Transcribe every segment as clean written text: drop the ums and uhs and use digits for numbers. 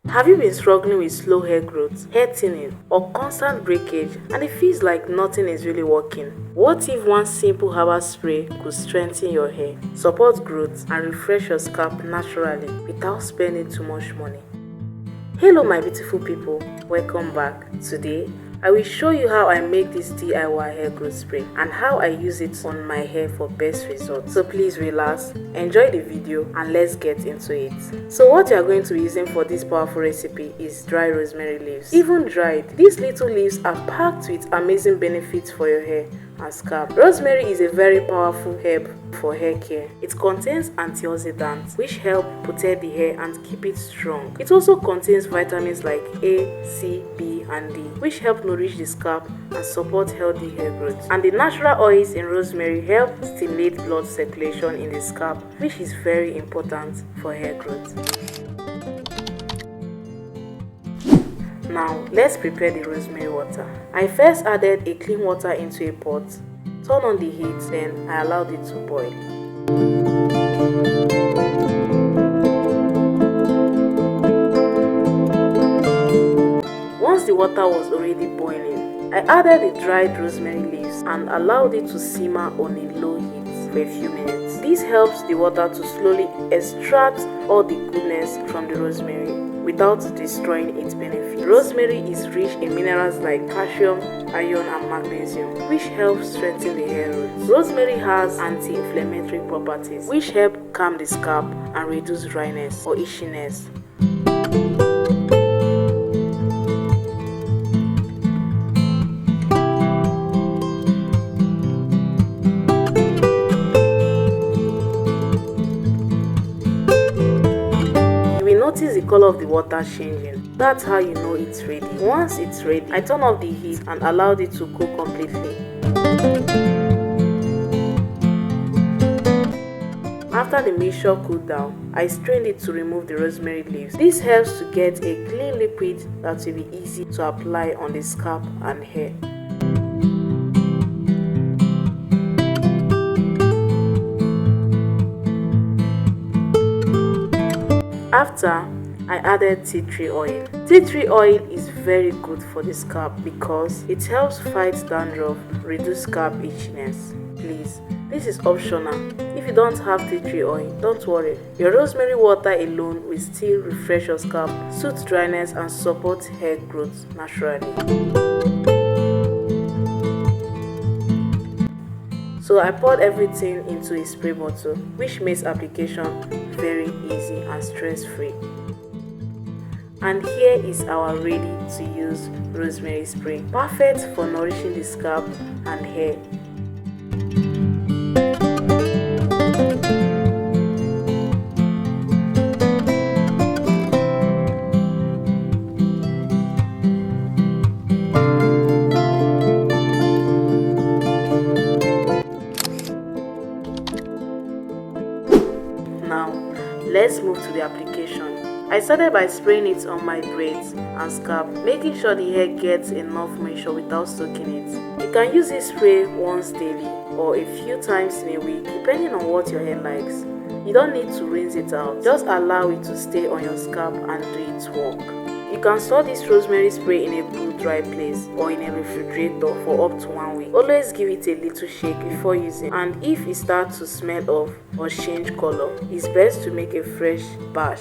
Have you been struggling with slow hair growth, hair thinning, or constant breakage and it feels like nothing is really working? What if one simple herbal spray could strengthen your hair, support growth, and refresh your scalp naturally without spending too much money? Hello my beautiful people, welcome back. Today, I will show you how I make this DIY hair growth spray and how I use it on my hair for best results. So please relax, enjoy the video and let's get into it. So what you are going to be using for this powerful recipe is dry rosemary leaves. Even dried, these little leaves are packed with amazing benefits for your hair and scalp. Rosemary is a very powerful herb for hair care. It contains antioxidants which help protect the hair and keep it strong. It also contains vitamins like A, C, B and D which help nourish the scalp and support healthy hair growth. And the natural oils in rosemary help stimulate blood circulation in the scalp, which is very important for hair growth. Now, let's prepare the rosemary water. I first added a clean water into a pot, turn on the heat, then I allowed it to boil. Once the water was already boiling, I added the dried rosemary leaves and allowed it to simmer on a low heat for a few minutes. This helps the water to slowly extract all the goodness from the rosemary without destroying its benefits. Rosemary is rich in minerals like calcium, iron and magnesium, which helps strengthen the hair roots. Rosemary has anti-inflammatory properties, which help calm the scalp and reduce dryness or itchiness. Notice the color of the water changing. That's how you know it's ready. Once it's ready, I turn off the heat and allowed it to cook completely. After the mixture cooled down, I strained it to remove the rosemary leaves. This helps to get a clean liquid that will be easy to apply on the scalp and hair. After, I added tea tree oil. Tea tree oil is very good for the scalp because it helps fight dandruff, reduce scalp itchiness. Please, this is optional. If you don't have tea tree oil, don't worry. Your rosemary water alone will still refresh your scalp, soothe dryness and support hair growth naturally. So I poured everything into a spray bottle, which makes application very easy and stress-free. And here is our ready to use rosemary spray, perfect for nourishing the scalp and hair. Now, let's move to the application. I started by spraying it on my braids and scalp, making sure the hair gets enough moisture without soaking it. You can use this spray once daily or a few times in a week, depending on what your hair likes. You don't need to rinse it out, just allow it to stay on your scalp and do its work. You can store this rosemary spray in a cool dry place or in a refrigerator for up to 1 week. Always give it a little shake before using, and if it starts to smell off or change color, it's best to make a fresh batch.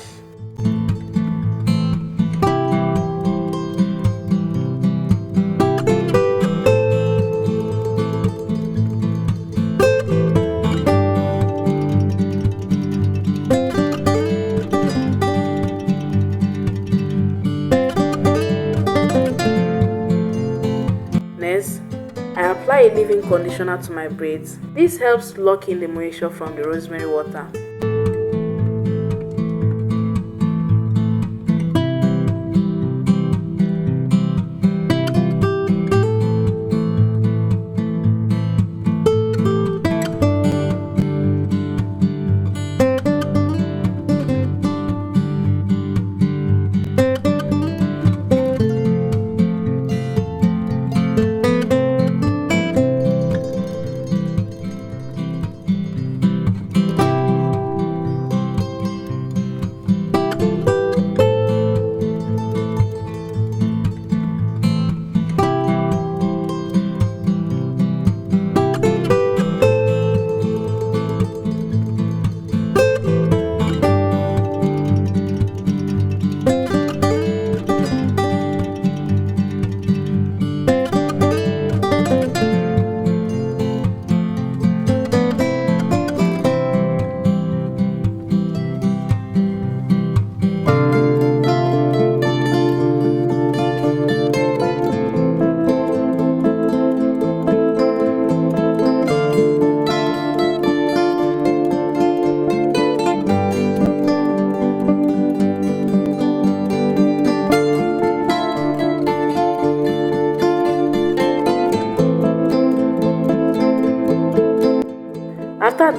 Next, I apply a leave-in conditioner to my braids. This helps lock in the moisture from the rosemary water.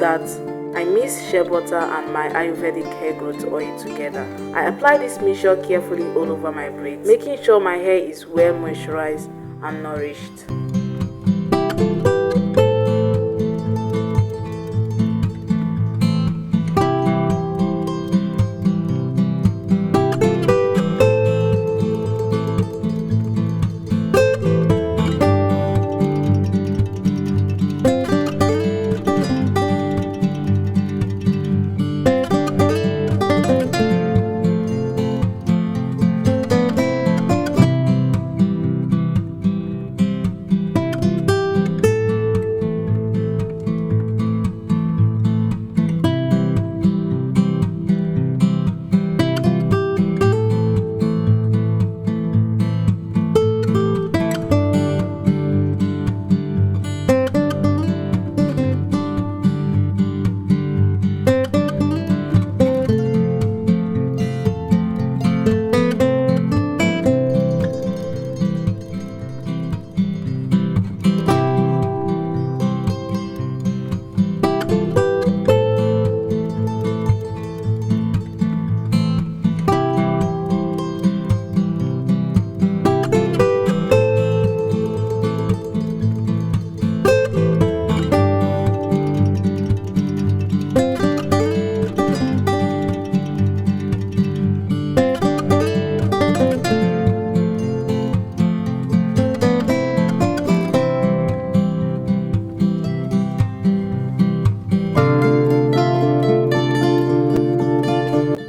add that I mix shea butter and my Ayurvedic hair growth oil together. I apply this mixture carefully all over my braids, making sure my hair is well moisturized and nourished.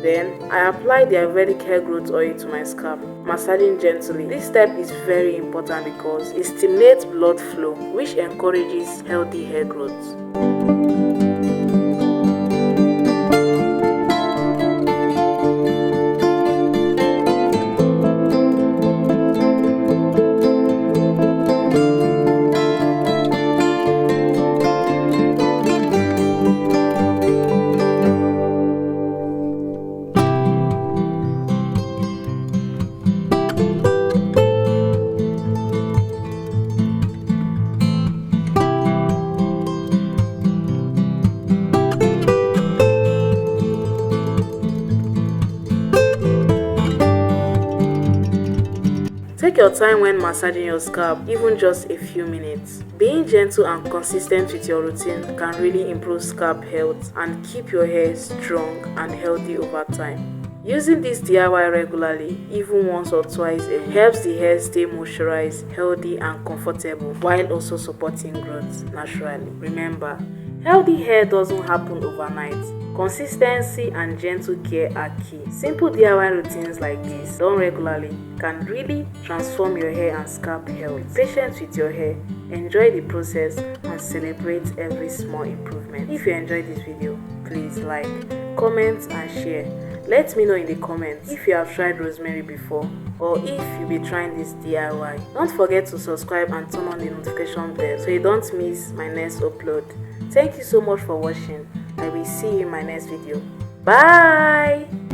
Then I apply the Ayurvedic hair growth oil to my scalp, massaging gently. This step is very important because it stimulates blood flow, which encourages healthy hair growth. Take your time when massaging your scalp, even just a few minutes. Being gentle and consistent with your routine can really improve scalp health and keep your hair strong and healthy over time. Using this DIY regularly, even once or twice, it helps the hair stay moisturized, healthy and comfortable while also supporting growth naturally. Remember, healthy hair doesn't happen overnight. Consistency and gentle care are key. Simple DIY routines like this, done regularly, can really transform your hair and scalp health. Be patient with your hair, enjoy the process, and celebrate every small improvement. If you enjoyed this video, please like, comment, and share. Let me know in the comments if you have tried Rosemary before or if you'll be trying this DIY. Don't forget to subscribe and turn on the notification bell so you don't miss my next upload. Thank you so much for watching. I will see you in my next video. Bye!